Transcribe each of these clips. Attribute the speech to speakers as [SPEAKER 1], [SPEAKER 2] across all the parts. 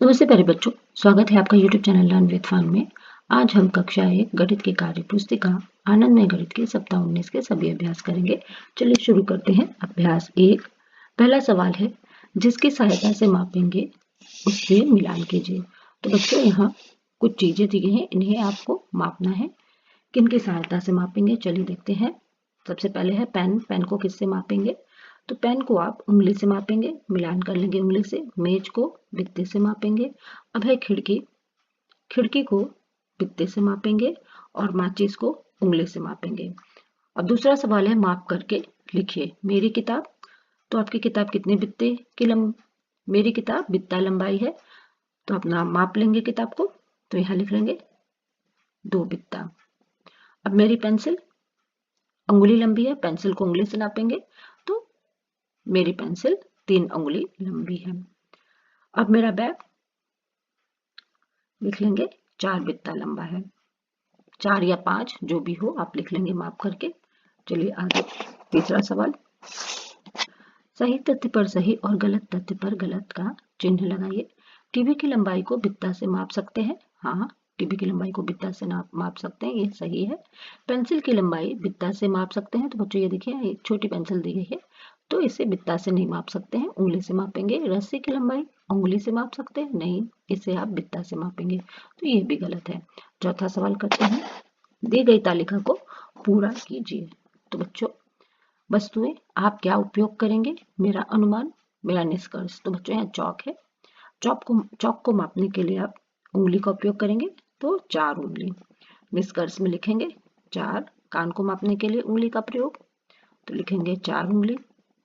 [SPEAKER 1] नमस्ते प्यारे बच्चों, स्वागत है आपका YouTube channel learn with fun में। आज हम कक्षा 1 गणित की कार्य पुस्तिका आनंदमय गणित के सप्ताह 19 के सभी अभ्यास करेंगे। चलिए शुरू करते हैं। अभ्यास 1। पहला सवाल है, जिसकी सहायता से मापेंगे उससे मिलान कीजिए। तो बच्चों यहाँ कुछ चीजें दी गई हैं, इन्हें आपको मापना है। किनकी सहायता से मापेंगे, चलिए देखते हैं। सबसे पहले है पेन। पेन को किससे मापेंगे? तो पेन को आप उंगली से मापेंगे, मिलान कर लेंगे उंगली से। मेज को बित्ते से मापेंगे। अब है खिड़की। खिड़की को बित्ते से मापेंगे और माचिस को उंगली से मापेंगे। अब दूसरा सवाल है, माप करके लिखिए। मेरी किताब, तो आपकी किताब कितने बित्ते की मेरी किताब बित्ता लंबाई है, तो आप नाम माप लेंगे किताब को, तो यहाँ लिख लेंगे 2 बित्ता। अब मेरी पेंसिल अंगुली लंबी है, पेंसिल को उंगली से नापेंगे, तो मेरी पेंसिल 3 अंगुली लंबी है। अब मेरा बैग लिख लेंगे 4 बित्ता लंबा है। 4 या 5 जो भी हो आप लिख लेंगे माप करके। चलिए आगे। तीसरा सवाल, सही तथ्य पर सही और गलत तथ्य पर गलत का चिन्ह लगाइए। टीवी की लंबाई को बित्ता से माप सकते हैं। हाँ, टीवी की लंबाई को बित्ता से माप सकते हैं, ये सही है। पेंसिल की लंबाई बित्ता से माप सकते हैं। तो बच्चों ये देखिए, एक छोटी पेंसिल दी गई है, तो इसे बित्ता से नहीं माप सकते हैं, उंगली से मापेंगे। रस्सी की लंबाई उंगली से माप सकते हैं? नहीं, इसे आप बित्ता से मापेंगे, तो ये भी गलत है। चौथा सवाल करते हैं, दी गई तालिका को पूरा कीजिए। तो बच्चों, वस्तुएं आप क्या उपयोग करेंगे? मेरा अनुमान, मेरा निष्कर्ष। तो बच्चों यहाँ चौक है। चौक को मापने के लिए आप उंगली का उपयोग करेंगे, तो 4 उंगली। निष्कर्ष में लिखेंगे 4। कान को मापने के लिए उंगली का प्रयोग, तो लिखेंगे 4 उंगली।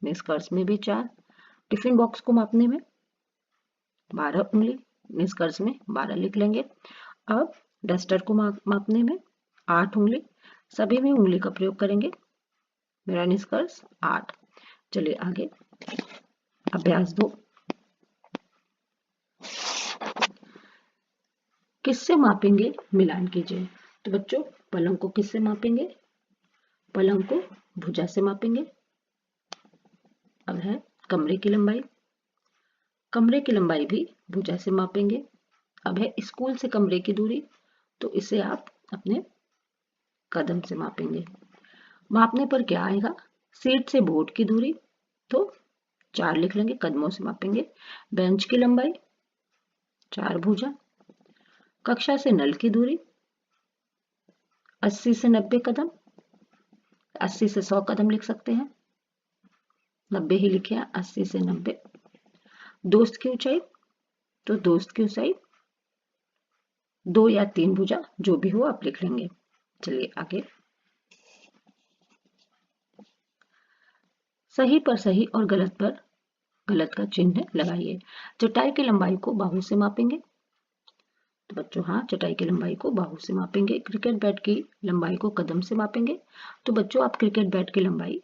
[SPEAKER 1] निष्कर्ष में भी 4। टिफिन बॉक्स को मापने में 12 उंगली। निष्कर्ष में 12 लिख लेंगे। अब डस्टर को मापने में 8 उंगली। सभी में उंगली का प्रयोग करेंगे। मेरा निष्कर्ष 8। चलिए आगे। अभ्यास 2, किससे मापेंगे मिलान कीजिए। तो बच्चों, पलंग को किससे मापेंगे? पलंग को भुजा से मापेंगे। अब है कमरे की लंबाई। कमरे की लंबाई भी भुजा से मापेंगे। अब है स्कूल से कमरे की दूरी, तो इसे आप अपने कदम से मापेंगे। मापने पर क्या आएगा? सीट से बोर्ड की दूरी, तो 4 लिख लेंगे, कदमों से मापेंगे। बेंच की लंबाई 4 भुजा। कक्षा से नल की दूरी 80 से 90 कदम। 80 से 100 कदम लिख सकते हैं, 90 ही लिखे हैं, 80 से 90। दोस्त की ऊंचाई, तो दोस्त की ऊंचाई 2 या 3 भुजा जो भी हो आप लिख लेंगे। चलिए आगे। सही पर सही और गलत पर गलत का चिन्ह लगाइए। चटाई की लंबाई को बाहु से मापेंगे। तो बच्चों हाँ, चटाई की लंबाई को बाहु से मापेंगे। क्रिकेट बैट की लंबाई को कदम से मापेंगे। तो बच्चों आप क्रिकेट बैट की लंबाई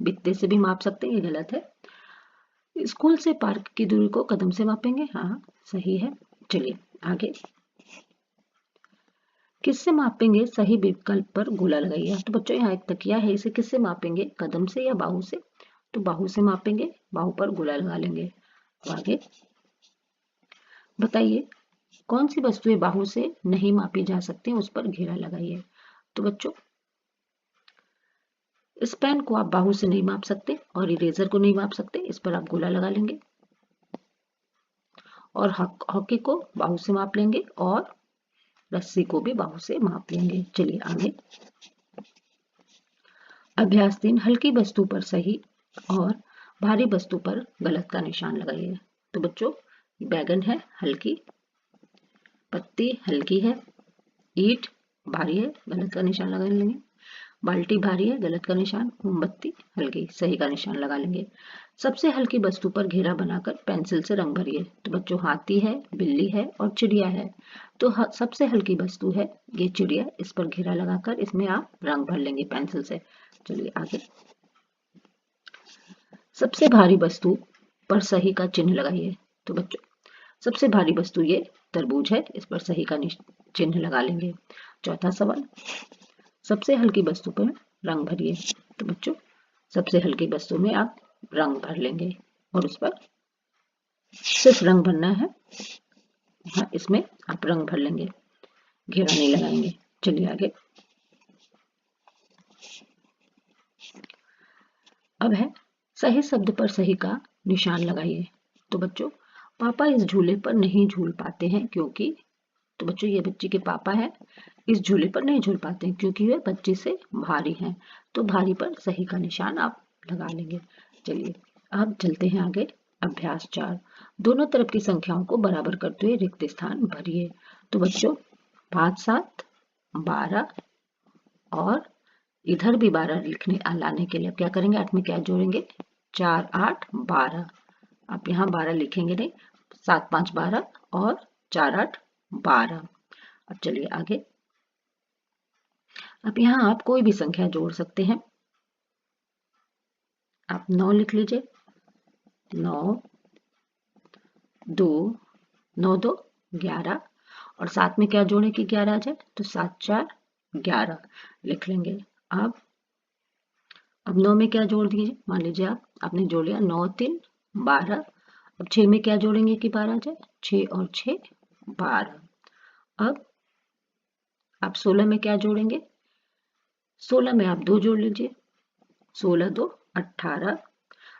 [SPEAKER 1] बित्ते से भी माप सकते हैं, ये गलत है। स्कूल से पार्क की दूरी को कदम से मापेंगे। हाँ, सही है। चलिए आगे। किससे मापेंगे? सही विकल्प पर गोला लगाइए। तो बच्चों यहाँ एक तकिया है, इसे किससे मापेंगे? कदम से या बाहु से? तो बाहु से मापेंगे, बाहु पर गोला लगा लेंगे। तो आगे बताइए, कौन सी वस्तुएं बाहु से नहीं मापी जा सकती, उस पर घेरा लगाइए। तो बच्चों, इस पेन को आप बाहु से नहीं माप सकते और इरेजर को नहीं माप सकते, इस पर आप गोला लगा लेंगे। और हॉकी को बाहु से माप लेंगे और रस्सी को भी बाहु से माप लेंगे। चलिए आगे। अभ्यास 3, हल्की वस्तु पर सही और भारी वस्तु पर गलत का निशान लगाइए। तो बच्चों, बैगन है, हल्की। पत्ती हल्की है। ईंट भारी है, गलत का निशान लगा लेंगे। बाल्टी भारी है, गलत का निशान। मोमबत्ती हल्की, सही का निशान लगा लेंगे। सबसे हल्की वस्तु पर घेरा बनाकर पेंसिल से रंग भरिए। तो बच्चों, हाथी है, बिल्ली है और चिड़िया है, तो सबसे हल्की वस्तु है ये चिड़िया। इस पर घेरा लगाकर इसमें आप रंग भर लेंगे पेंसिल से। चलिए आगे। सबसे भारी वस्तु पर सही का चिन्ह लगाइए। तो बच्चों, सबसे भारी वस्तु ये तरबूज है, इस पर सही का चिन्ह लगा लेंगे। चौथा सवाल, सबसे हल्की वस्तु पर रंग भरिए। तो बच्चों, सबसे हल्की वस्तु में आप रंग भर लेंगे और उस पर सिर्फ रंग भरना है। हाँ, इसमें आप रंग भर लेंगे, घेरा नहीं लगाएंगे। चलिए आगे। अब है सही शब्द पर सही का निशान लगाइए। तो बच्चों, पापा इस झूले पर नहीं झूल पाते हैं क्योंकि, तो बच्चों ये बच्ची के पापा है, इस झूले पर नहीं झूल पाते हैं क्योंकि वे बच्चे से भारी हैं। तो भारी पर सही का निशान आप लगा लेंगे। चलिए अब चलते हैं आगे। अभ्यास 4, दोनों तरफ की संख्याओं को बराबर करते हुए रिक्त स्थान भरिए। तो बच्चों 5, 7, 12 और इधर भी 12 लिखने लाने के लिए अब क्या करेंगे, 8 में क्या जोड़ेंगे, 4, 8, 12। आप यहाँ 12 लिखेंगे नहीं, 7, 5, 12 और 4, 8, 12। अब चलिए आगे। अब यहाँ आप कोई भी संख्या जोड़ सकते हैं। आप 9 लिख लीजिए, 9, 2, 9, 2, 11 और साथ में क्या जोड़े कि 11 आ जाए, तो 7, 4, 11 लिख लेंगे। अब 9 में क्या जोड़ दीजिए, मान लीजिए आपने जोड़ लिया 9, 3, 12। अब 6 में क्या जोड़ेंगे कि 12 आ जाए, 6 और 6, 12। अब आप 16 में क्या जोड़ेंगे, 16 में आप 2 जोड़ लीजिए, 16, 2, 18।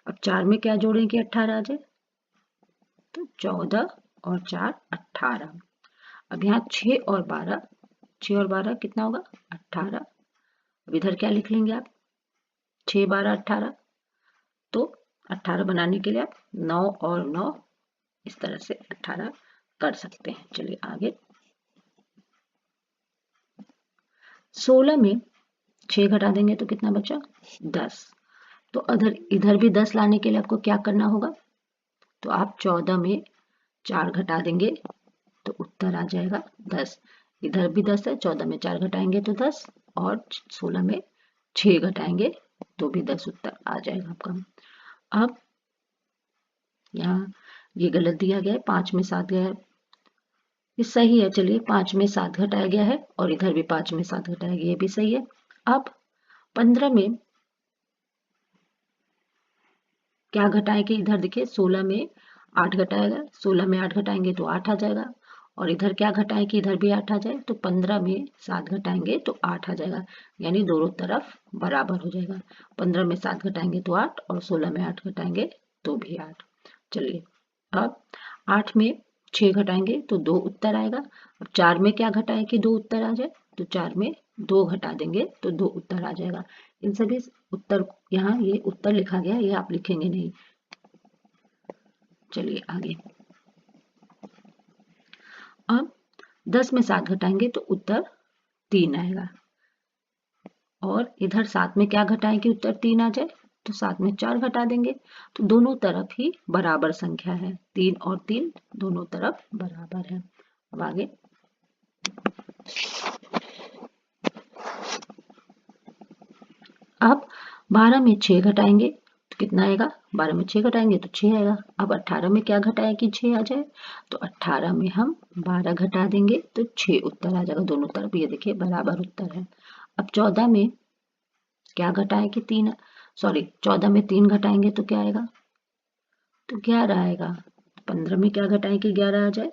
[SPEAKER 1] अब 4 में क्या जोड़ें कि 18 आ जाए, तो 14 और 4, 18। अब यहाँ 6 और 12, 6 और 12 कितना होगा, 18। अब इधर क्या लिख लेंगे आप, 6, 12, 18। तो 18 बनाने के लिए आप 9 और 9 इस तरह से 18 कर सकते हैं। चलिए आगे। 16 में 6 घटा देंगे तो कितना बचा, 10। तो इधर भी 10 लाने के लिए आपको क्या करना होगा, तो आप 14 में 4 घटा देंगे तो उत्तर आ जाएगा 10। इधर भी 10 है, 14 में 4 घटाएंगे तो 10 और 16 में 6 घटाएंगे तो भी 10 उत्तर आ जाएगा आपका। अब यहाँ ये गलत दिया गया है, 5 में 7 गया है, ये सही है। चलिए 5 में 7 घटाया गया है और इधर भी 5 में 7 घटाया गया, ये भी सही है। अब 15 में क्या घटाएंगे, इधर देखिए 16 में 8 घटाएगा, 16 में 8 घटाएंगे तो 8 आ जाएगा और इधर क्या घटाएं कि इधर भी 8 आ जाए, तो 15 में 7 घटाएंगे तो 8 आ जाएगा, यानी दोनों तरफ बराबर हो जाएगा। 15 में 7 घटाएंगे तो 8 और 16 में 8 घटाएंगे तो भी 8। चलिए अब 8 में 6 घटाएंगे तो 2 उत्तर आएगा। अब 4 में क्या घटाएं कि 2 उत्तर आ जाए, तो 4 में 2 घटा देंगे तो 2 उत्तर आ जाएगा। इन सभी उत्तर, यहाँ ये उत्तर लिखा गया, ये आप लिखेंगे नहीं। चलिए आगे। अब 10 में 7 घटाएंगे तो उत्तर 3 आएगा और इधर 7 में क्या घटाएं कि उत्तर 3 आ जाए, तो 7 में 4 घटा देंगे तो दोनों तरफ ही बराबर संख्या है, 3 और 3 दोनों तरफ बराबर है। अब आगे। अब 12 में 6 घटाएंगे तो कितना आएगा, 12 में 6 घटाएंगे तो 6 आएगा। अब 18 में क्या घटाए कि 6 आ जाए, तो 18 में हम 12 घटा देंगे तो 6 उत्तर आ जाएगा, दोनों तरफ ये देखिए बराबर उत्तर है। अब 14 में क्या घटाएं कि 3, सॉरी 14 में 3 घटाएंगे तो क्या आएगा, तो 11 आएगा। 15 में क्या घटाएं कि 11 आ जाए,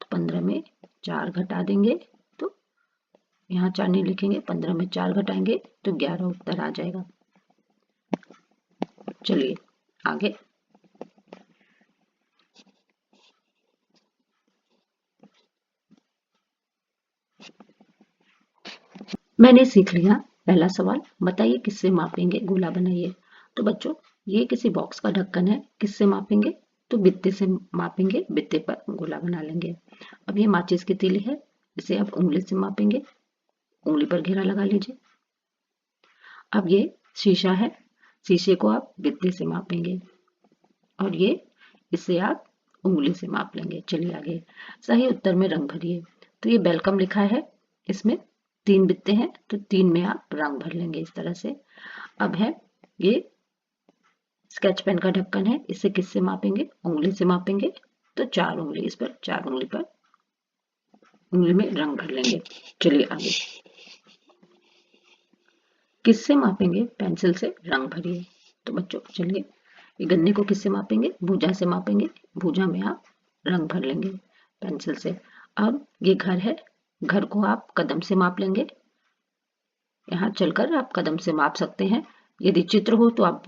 [SPEAKER 1] तो 15 में 4 घटा देंगे, तो यहाँ 4 नहीं लिखेंगे, 15 में 4 घटाएंगे तो 11 उत्तर आ जाएगा। चलिए आगे। मैंने सीख लिया पहला सवाल, बताइए किससे मापेंगे, गोला बनाइए। तो बच्चों ये किसी बॉक्स का ढक्कन है, किससे मापेंगे, तो बित्ते से मापेंगे, बित्ते पर गोला बना लेंगे। अब ये माचिस की तीली है, इसे आप उंगली से मापेंगे, उंगली पर घेरा लगा लीजिए। अब ये शीशा है, शीशे को आप बित्ते से मापेंगे और ये इसे आप उंगली से माप लेंगे। चलिए आगे। सही उत्तर में रंग भरिए। तो ये वेलकम लिखा है, इसमें 3 बित्ते हैं तो 3 में आप रंग भर लेंगे इस तरह से। अब है ये स्केच पेन का ढक्कन है, इसे किससे मापेंगे, उंगली से मापेंगे तो 4 उंगली, इस पर 4 उंगली पर उंगली में रंग भर लेंगे। चलिए आगे। किससे मापेंगे, पेंसिल से रंग भरिए। तो बच्चों चलिए, ये गन्ने को किससे मापेंगे, भुजा से मापेंगे, भुजा में आप रंग भर लेंगे पेंसिल से। अब ये घर है, घर को आप कदम से माप लेंगे। यहाँ चलकर आप कदम से माप सकते हैं। यदि चित्र हो तो आप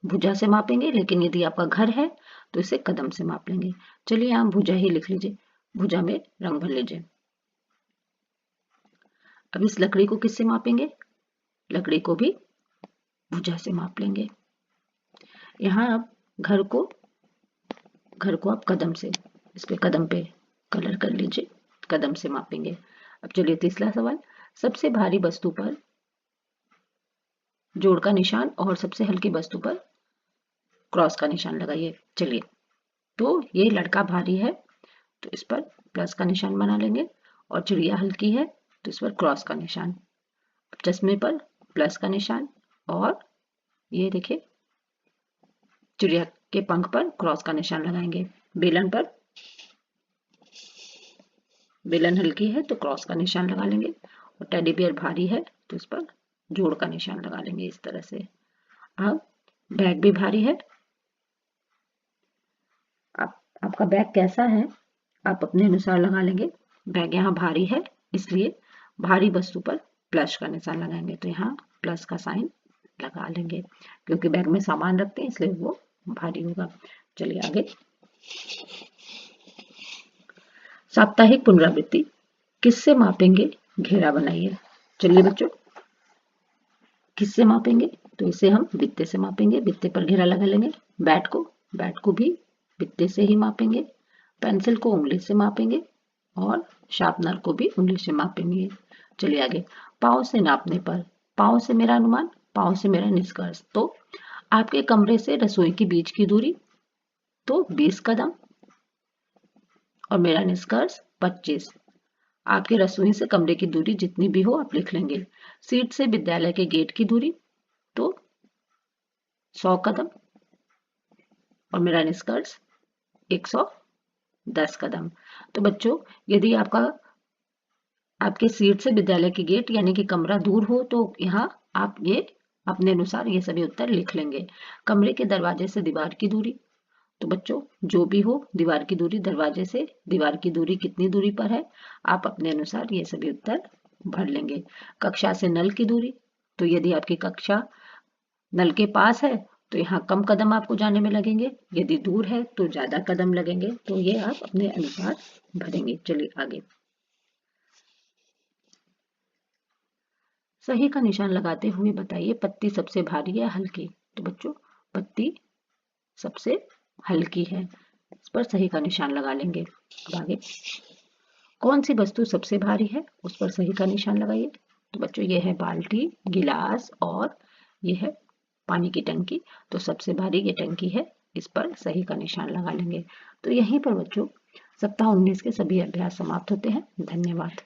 [SPEAKER 1] भुजा से मापेंगे, लेकिन यदि आपका घर है तो इसे कदम से माप लेंगे। चलिए यहाँ भुजा ही लिख लीजिए, भुजा में रंग भर लीजिए। अब इस लकड़ी को किससे मापेंगे? लकड़ी को भी भुजा से माप लेंगे। यहाँ आप घर को आप कदम से, इस पे कदम पे कलर कर लीजिए, कदम से मापेंगे। अब चलिए तीसरा सवाल, सबसे भारी वस्तु पर जोड़ का निशान और सबसे हल्की वस्तु पर क्रॉस का निशान लगाइए। चलिए, तो ये लड़का भारी है तो इस पर प्लस का निशान बना लेंगे, और चिड़िया हल्की है तो इस पर क्रॉस का निशान। चश्मे पर प्लस का निशान, और ये देखिए चिड़िया के पंख पर क्रॉस का निशान लगाएंगे। बेलन हल्की है तो क्रॉस का निशान लगा लेंगे, और टेडी बियर भारी है तो इस पर जोड़ का निशान लगा लेंगे इस तरह से। अब बैग भी भारी है, आपका बैग कैसा है आप अपने अनुसार लगा लेंगे। बैग यहाँ भारी है इसलिए भारी वस्तु पर प्लस का निशान लगाएंगे, तो यहाँ प्लस का साइन लगा लेंगे, क्योंकि बैग में सामान रखते हैं इसलिए वो भारी होगा। चलिए आगे, साप्ताहिक पुनरावृत्ति, किससे मापेंगे? घेरा बनाइए। चलिए बच्चों, किससे मापेंगे? तो इसे हम बित्ते से मापेंगे, बित्ते पर घेरा लगा लेंगे। बैट को भी बित्ते से ही मापेंगे। पेंसिल को उंगली से मापेंगे, और शार्पनर को भी उंगली से मापेंगे। चलिए आगे, पाँव से नापने पर, पाँव से मेरा अनुमान, पाँव से मेरा निष्कर्ष। तो आपके कमरे से रसोई के बीच की दूरी तो 20 कदम, और मेरा निष्कर्ष 25। आपके रसोई से कमरे की दूरी जितनी भी हो आप लिख लेंगे। सीट से विद्यालय के गेट की दूरी तो 100 कदम, और मेरा निष्कर्ष 110 कदम। तो बच्चों, यदि आपके सीट से विद्यालय के गेट यानी कि कमरा दूर हो तो यहाँ आप ये अपने अनुसार ये सभी उत्तर लिख लेंगे। कमरे के दरवाजे से दीवार की दूरी, तो बच्चों जो भी हो, दीवार की दूरी, दरवाजे से दीवार की दूरी कितनी दूरी पर है आप अपने अनुसार ये सभी उत्तर भर लेंगे। कक्षा से नल की दूरी, तो यदि आपकी कक्षा नल के पास है तो यहाँ कम कदम आपको जाने में लगेंगे, यदि दूर है तो ज्यादा कदम लगेंगे, तो ये आप अपने अनुसार भरेंगे। चलिए आगे, सही का निशान लगाते हुए बताइए पत्ती सबसे भारी या हल्की? तो बच्चों पत्ती सबसे हल्की है, इस पर सही का निशान लगा लेंगे। अब आगे, कौन सी वस्तु सबसे भारी है? उस पर सही का निशान लगाइए। तो बच्चों ये है बाल्टी, गिलास, और ये है पानी की टंकी। तो सबसे भारी ये टंकी है, इस पर सही का निशान लगा लेंगे। तो यहीं पर बच्चों सप्ताह 19 के सभी अभ्यास समाप्त होते हैं। धन्यवाद।